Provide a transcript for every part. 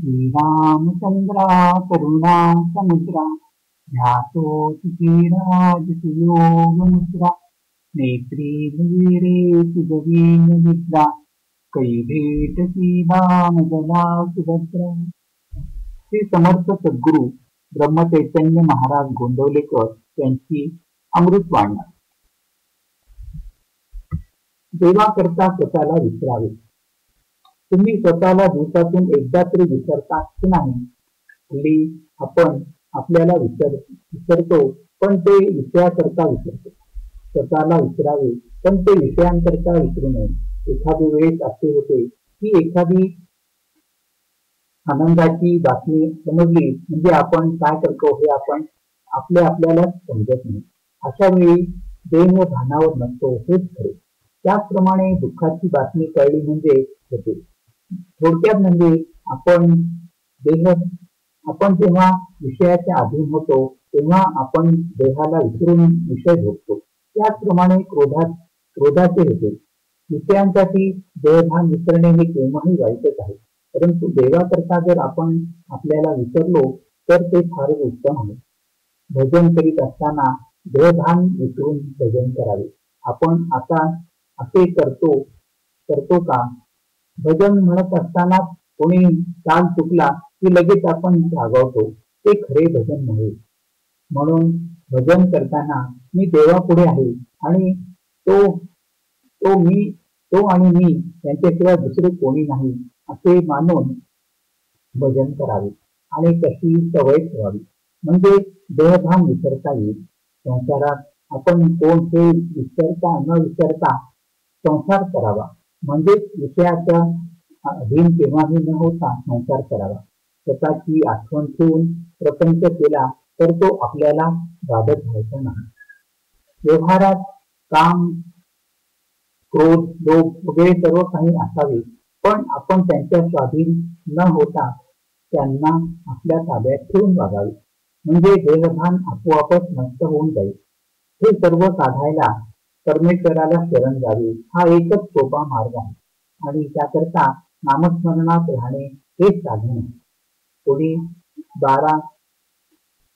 श्रीरामचंद्रा करुणा समुद्रा ध्यातो योग मुद्रा नेत्री रे सुगवीन निद्रा कै भेट श्रीरामजला सुभद्रा. श्री समर्थ सद्गुरु ब्रह्मचैतन्य महाराज गोंदवलेकर यांची अमृतवाणी. देवा करता स्वतःला विसरावे. तुम्ही स्वतःला दिवसातून एकदा तरी विसरता की नाही? हल्ली आपण आपल्याला विसरतो, पण ते विषयाकरता विसरतो. स्वतःला विसरावे, पण ते विषयांकरता विसरू नये. एखादी वेळेस असे होते की एखादी आनंदाची बातमी समजली म्हणजे आपण काय करतो हे आपण आपल्याला समजत नाही. अशा वेळी देह भानावर नसतो हेच खरे. त्याचप्रमाणे दुःखाची बातमी कळली म्हणजे होते. थोडक्यात म्हणजे आपण जेव्हा विषयाच्या अधीन होतो तेव्हा आपण देहाला विसरून विषय भोगतो. त्याचप्रमाणे क्रोधाचे होते. विषयांसाठी देहभान विसरणे हे केव्हाही वाईटच आहे, परंतु देवाकरता जर आपण आपल्याला विसरलो तर ते फारच उत्तम आहे. भजन करीत असताना देहभान विसरून भजन करावे. आपण आता असे करतो का? भजन म्हणत असताना कोणी ताल चुकला की लगेच आपण रागावतो. ते खरे भजन नव्हे. म्हणून भजन करताना मी देवापुढे आहे आणि तो आणि मी यांच्याशिवाय दुसरे कोणी नाही असे मानून भजन करावे आणि तशी सवय ठेवावी. म्हणजे देहभान विसरता येईल. संसारात आपण कोण हे विसरता न विसरता संसार करावा. म्हणजे विषयाचा अधीन केव्हाही न होता संसार करावा. स्वतःची आठवण ठेवून प्रपंच केला तर तो आपल्याला बाधक व्हायचा नाही. व्यवहारात काम, क्रोध, लोभ वगैरे सर्व काही असावे, पण आपण त्यांच्या स्वाधीन न होता त्यांना आपल्या ताब्यात ठेवून वागावे. म्हणजे देहभान आपोआपच नष्ट होऊन जाईल. हे सर्व साधायला परमेश्वराला शरण जावे हा एकच सोपा मार्ग आहे आणि त्याकरता नामस्मरणात राहणे हेच साधन आहे. कोणी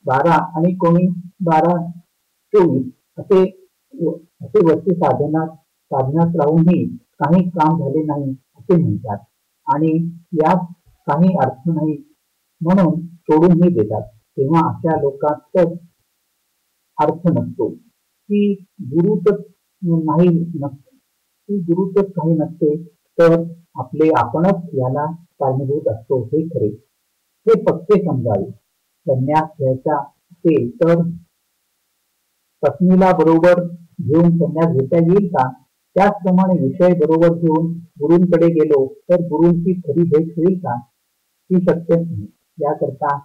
12 आणि कोणी 12-24 असे वर्षी साधनात राहूनही काही काम झाले नाही असे म्हणतात आणि यात काही अर्थ नाही म्हणून सोडूनही देतात. तेव्हा अशा लोकांचा अर्थ नसतो की गुरुच काही नसते, तर आपले आपणच याला कारणीभूत असतो हे खरे. हे पक्के समजावे. संन्यास घ्यायचा असेल तर पत्नीला बरोबर घेऊन संन्यास घेता येईल का? त्याचप्रमाणे विषय बरोबर घेऊन गुरूंकडे गेलो तर गुरूंची खरी भेट होईल का? ती शक्यच नाही. याकरता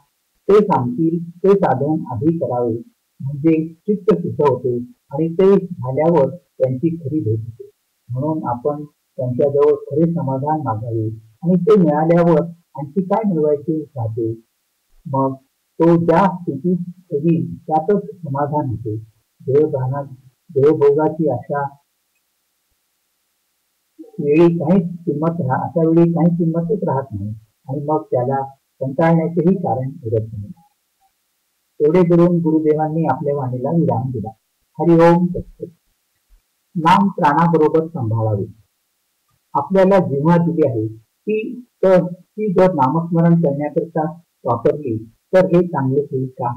ते सांगतील ते साधन आधी करावे म्हणजे चित्त शुद्ध होते आणि ते झाल्यावर त्यांची खरी भेट होते. म्हणून आपण त्यांच्याजवळ खरे समाधान मागावे आणि ते मिळाल्यावर आणखी काय मिळवायचे राहते. मग तो ज्या स्थितीत होईल त्यातच समाधान होते. देहभोगाची अशा वेळी काहीच किंमतच राहत नाही आणि मग त्याला कंटाळण्याचेही कारण उरत नाही. एवढे करून गुरुदेवांनी आपल्या वाणीला विराम दिला. हरिओम तत्सत. नाम प्राणाबरोबर सांभाळावे. आपल्याला जिव्हा दिली आहे ती जर नामस्मरण करण्याकरता वापरली तर हे चांगले होईल का?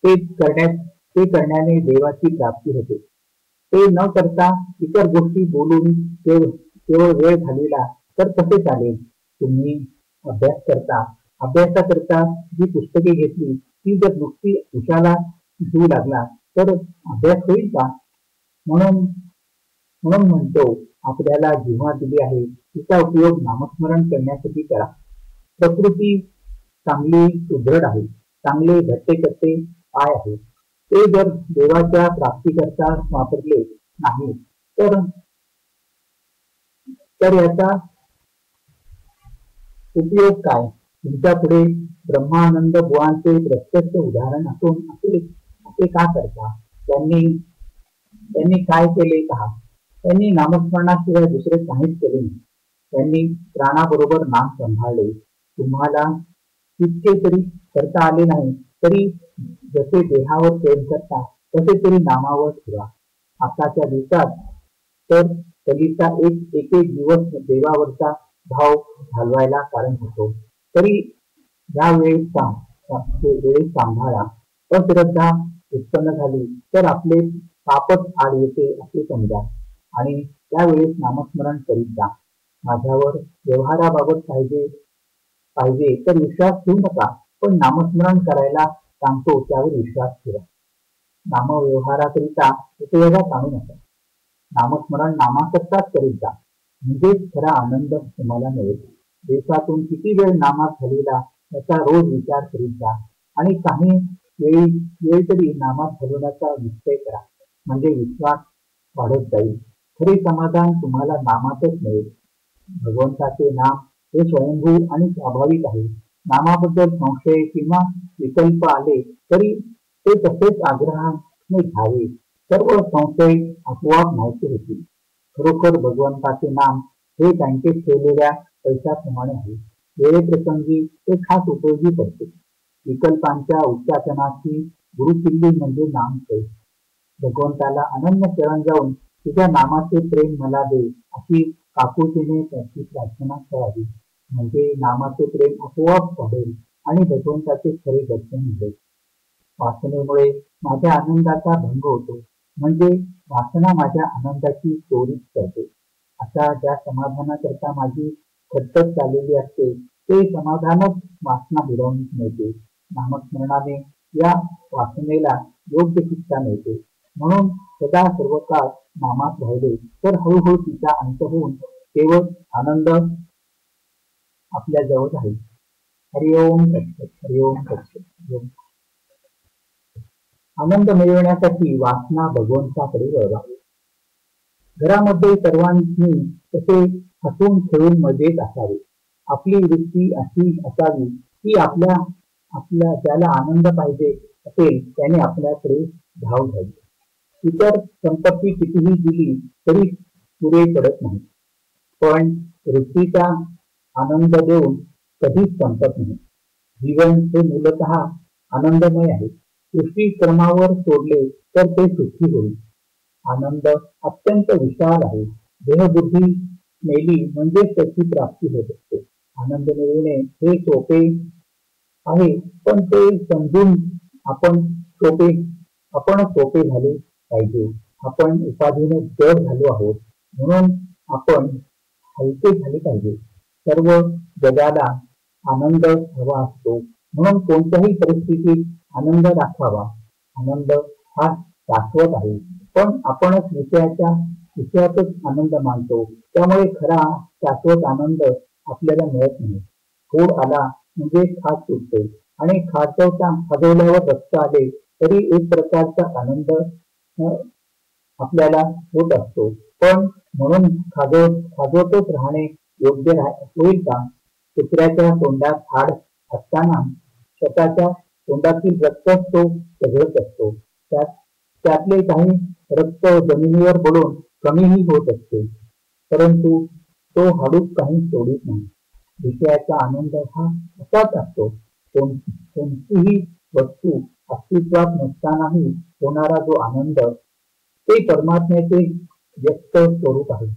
ते करण्याने देवाची प्राप्ती होते. ते न करता इतर गोष्टी बोलून केवळ वेळ घालविला तर कसे चालेल? तुम्ही अभ्यासाकरता जी पुस्तके घेतली ती जर नुसती उशाला घेऊ लागला तर अभ्यास होईल का? म्हणून म्हणतो आपल्याला जिव्हा दिली आहे तिचा उपयोग नामस्मरण करण्यासाठी करा. प्रकृती चांगली सुदृढ आहे. चांगले घट्टे पाय आहे. ते जर देवाच्या प्राप्तीकरता वापरले नाही तर याचा उपयोग काय? तुमच्या पुढे ब्रह्मानंद बुवांचे प्रत्यक्ष उदाहरण असून असे का करता? त्यांनी काय केले पहा. त्यांनी नामस्मरणाशिवाय दुसरे काहीच केले नाही. त्यांनी प्राणाबरोबर नाम सांभाळले. तुम्हाला तितके तरी करता आले नाही तरी जसे देहावर प्रेम करता तसे तरी नामावर ठेवा. आताच्या दिवसात तर कलीचा एक एक दिवस देवावरचा भाव घालवायला कारण होतो. तरी या वेळेस सांभाळा. अश्रद्धा उत्पन्न झाली तर आपले पापच आड येते असे समजा आणि त्यावेळेस नामस्मरण करीत जा. माझ्यावर व्यवहाराबाबत पाहिजे पाहिजे तर विश्वास ठेवू नका, पण नामस्मरण करायला सांगतो त्यावर विश्वास ठेवा. नामव्यवहाराकरिता उपयोगात आणू नका. नामस्मरण नामाकरताच करीत जा, म्हणजेच खरा आनंद तुम्हाला मिळेल. दिवसातून किती वेळ नामात घालविला याचा रोज विचार करीत जा आणि काही वेळ तरी नामात घालवण्याचा निश्चय करा, म्हणजे विश्वास वाढत जाईल. खरे समाधान तुम्हाला नामातच मिळेल. भगवंताचे नाम हे स्वयंभू आणि स्वाभाविक आहे. नामाबद्दल संशय किंवा विकल्प आले तरी ते तसेच आग्रहाने घ्यावे. सर्व संशय आपोआप माहिती होतील. खरोखर भगवंताचे नाम हे बँकेत ठेवलेल्या पैशाप्रमाणे आहे. वेळेप्रसंगी ते खास उपयोगी पडते. विकल्पांच्या उच्चाटनाची गुरुकिल्ली म्हणजे नामच. भगवंताला अनन्य शरण जाऊन तुझ्या नामाचे प्रेम मला दे अशी काकुतीने त्याची प्रार्थना करावी, म्हणजे नामाचे प्रेम आपोआप वाढेल आणि भगवंताचे खरे दर्शन मिळेल. वासनेमुळे माझ्या आनंदाचा भंग होतो, म्हणजे वासना माझ्या आनंदाची चोरीच करते. अशा ज्या समाधानाकरता माझी खटखट चाललेली असते ते समाधानच वासना हिरावून मिळते. नामस्मरणाने या वासनेला योग्य शिक्षा मिळते. म्हणून सदा सर्व काळ नामात राहिले तर हळूहळू तिचा अंत होऊन केवळ आनंद आपल्या जवळ राहील. हरिओम तत्सत. हरिओम तत्सत. हरिओम. आनंद मिळवण्यासाठी वासना भगवंताकडे वळवावी. घरामध्ये सर्वांनी तसे हसून खेळून मजेत असावे. आपली वृत्ती अशी असावी की आपल्या ज्याला आनंद पाहिजे असेल त्याने आपल्याकडे धाव घ्यावी. इतर संपत्ती कितीही दिली तरी पुरे पडत नाही, पण वृत्तीचा आनंद देऊन कधीच संपत नाही. जीवन हे मूलतः आनंदमय आहे. सृष्टी क्रमावर सोडले तर ते सुखी होईल. आनंद अत्यंत विशाल आहे. देहबुद्धी मेली म्हणजे त्याची प्राप्ती होत असते. आनंद मिळवणे हे सोपे आहे, पण ते समजून आपण सोपे झाले पाहिजे. आपण उपाधीने जड झालो आहोत, म्हणून आपण हलके झाले पाहिजे. सर्व जगाला आनंद हवा असतो, म्हणून कोणत्याही परिस्थितीत आनंद दाखवावा. आनंद हा शाश्वत आहे, पण आपणच विषयातच आनंद मानतो, त्यामुळे खरा शाश्वत आनंद आपल्याला मिळत नाही. फोड आला म्हणजे खाज सुटते आणि खाजवल्यावर रक्त आले तरी एक प्रकारचा आनंद आपल्याला होत असतो. पण म्हणून खाजवतच राहणे योग्य होईल का? कुत्र्याच्या तोंडात हाड असताना स्वतःच्या तोंडातील रक्तच तो सगळत असतो. त्यातले काही रक्त जमिनीवर पडून कमीही होत असते, परंतु तो हाडूक काही सोडित नाही. विषयाचा आनंद हा असाच असतो. कोणतीही वस्तू अस्तित्वात नसतानाही होणारा जो आनंद ते परमात्म्याचे व्यक्त स्वरूप आहे.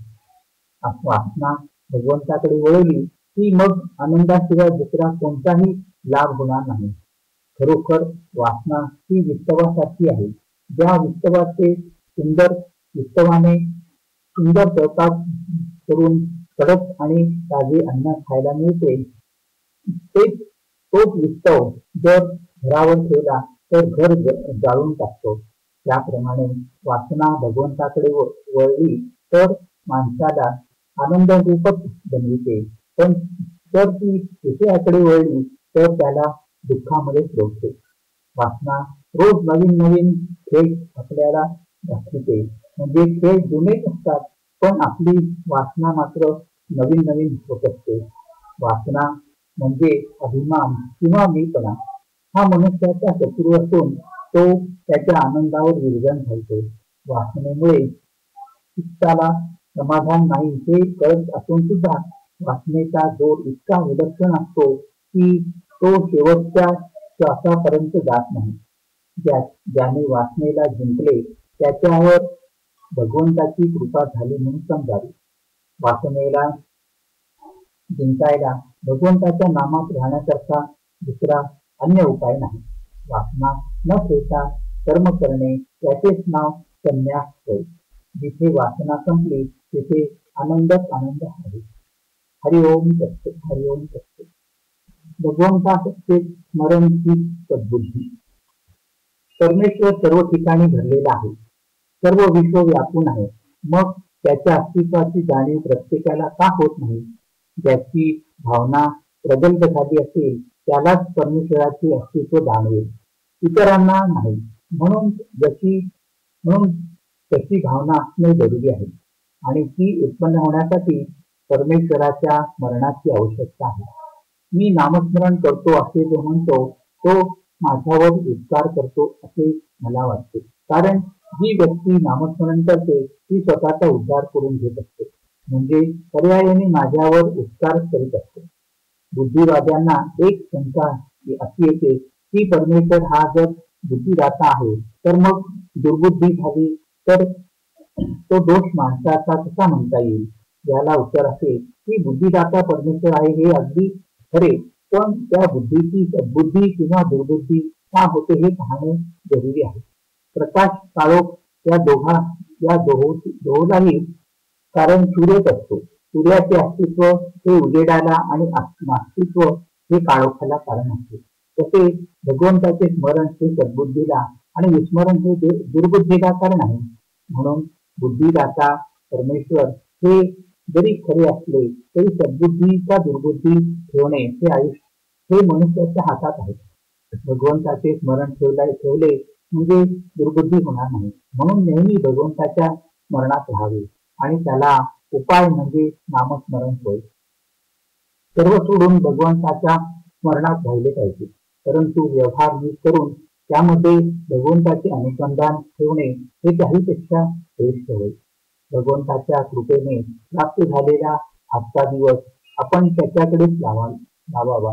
वासना भगवंताकडे वळवली की मग आनंदाशिवाय दुसरा कोणताही लाभ होणार नाही. खरोखर वासना ही विस्तवासारखी आहे. ज्या विस्तवाने सुंदर स्वयंपाक करून कडक आणि ताजे अन्न खायला मिळते, तोच विस्तव जर घरावर ठेवला तर घर जाळून टाकतो. त्याप्रमाणे वासना भगवंताकडे वळली तर माणसाला आनंद रूपच बनविते, पण जर ती विषयाकडे वळली तर त्याला दुःखामध्ये सोडते. वासना रोज नवीन नवीन खेळ आपल्याला दाखवते, म्हणजे खेळ जुनेच असतात, पण आपली वासना मात्र नवीन नवीन होत असते. वासना म्हणजे अभिमान किंवा मीपणा हा मनुष्याचा शत्रू असून तो त्याच्या आनंदावर विरजन घालतो. वासनेमुळे चित्ताला समाधान नाही हे कळत असून सुद्धा वासनेचा जोर इतका विलक्षण असतो की तो शेवटच्या श्वासापर्यंत जात नाही. ज्याने वासनेला जिंकले त्याच्यावर भगवंताची कृपा झाली म्हणून समजावी. वासनेला जिंकायला भगवंताच्या नामात राहण्यासारखा दुसरा अन्य उपाय नाही. वासना न ठेवता कर्म करणे याचेच नाव संन्यास होय. जिथे वासना संपली तिथे आनंदच आनंद आहे. हरिओम तत्सत. हरिओम तत्सत. भगवंताचे स्मरण ही सद्बुद्धी. परमेश्वर सर्व ठिकाणी भरलेला आहे. सर्व विश्व व्यापून आहे. मग त्याच्या अस्तित्वाची जाणीव प्रत्येकाला का होत नाही? ज्याची भावना प्रगल्भ झाली असेल त्यालाच परमेश्वराचे अस्तित्व जाणवेल, इतरांना नाही. म्हणून तशी भावना असणे जरुरी आहे आणि ती उत्पन्न होण्यासाठी परमेश्वराच्या स्मरणाची आवश्यकता आहे. मी नामस्मरण करतो असे जो म्हणतो तो माझ्यावर उपकार करतो असे मला वाटते. कारण जी व्यक्ती नामस्मरण करते ती स्वतःचा उद्धार करून घेत असते, म्हणजे पर्यायाने माझ्यावर उपकार करीत असते. बुद्धिवाद्यांना एक शंका अशी येते की परमेश्वर हा जर बुद्धिदाता आहे तर मग दुर्बुद्धी झाली तर तो दोष माणसाचा कसा म्हणता येईल? याला उत्तर असे की बुद्धिदाता परमेश्वर आहे हे अगदी खरे, पण त्या बुद्धीची सद्बुद्धी किंवा दुर्बुद्धी का होते हे पाहणे जरुरी आहे. प्रकाश काळोख या दोहोलाही कारण सूर्यच असतो. सूर्याचे अस्तित्व हे उजेडाला आणि नास्तित्व हे काळोखाला कारण असते. तसे भगवंताचे स्मरण हे सद्बुद्धीला आणि विस्मरण हे दुर्बुद्धीला कारण आहे. म्हणून बुद्धिदाता परमेश्वर हे जरी खरे असले तरी सद्बुद्धी का दुर्बुद्धी ठेवणे हे मनुष्याच्या हातात आहे. भगवंताचे स्मरण ठेवले म्हणजे दुर्बुद्धी होणार नाही. म्हणून नेहमी भगवंताच्या स्मरणात राहावे आणि त्याला उपाय म्हणजे नामस्मरण होय. सर्व सोडून भगवंताच्या स्मरणात राहिले पाहिजे, परंतु व्यवहार नीट करून त्यामध्ये भगवंताचे अनुसंधान ठेवणे हे त्याहीपेक्षा श्रेष्ठ होय. भगवंताच्या कृपेने प्राप्त झालेला आजचा दिवस आपण त्याच्याकडेच लावावा.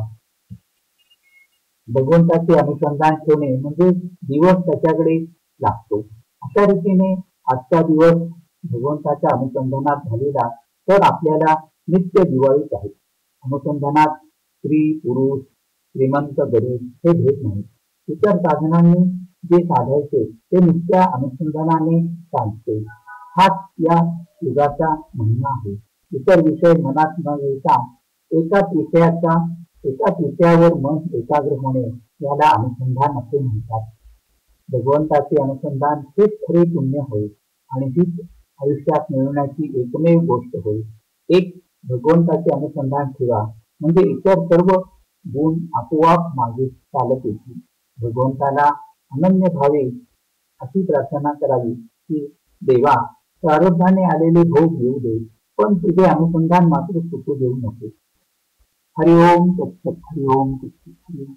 भगवंताचे अनुसंधान ठेवणे म्हणजे दिवस त्याच्याकडे लागतो. अशा रीतीने आजचा दिवस भगवंताच्या अनुसंधानात झालेला तर आपल्याला नित्य दिवाळीच आहे. अनुसंधानात स्त्री पुरुष श्रीमंत गरीब हे भेद नाही. इतर साधनांनी जे साधायचे ते नित्य अनुसंधानाने साधते. हाच या युगाचा महिमा आहे. इतर विषय मनात न घेता एकाच विषयावर मन एकाग्र होणे याला अनुसंधान असे म्हणतात. भगवंताचे अनुसंधान हेच खरे पुण्य होय आणि हीच आयुष्यात मिळवण्याची एकमेव गोष्ट होय. एक भगवंताचे अनुसंधान ठेवा म्हणजे इतर सर्व गुण आपोआप मागे चालत येतील. भगवंताला अनन्य भावे अशी प्रार्थना करावी की देवा, प्रारब्धाने आलेले भोग येऊ दे, पण तुझे अनुसंधान मात्र चुकू देऊ नको. हरिओम तत्सत. हरिओम तत्सत. हरिओम.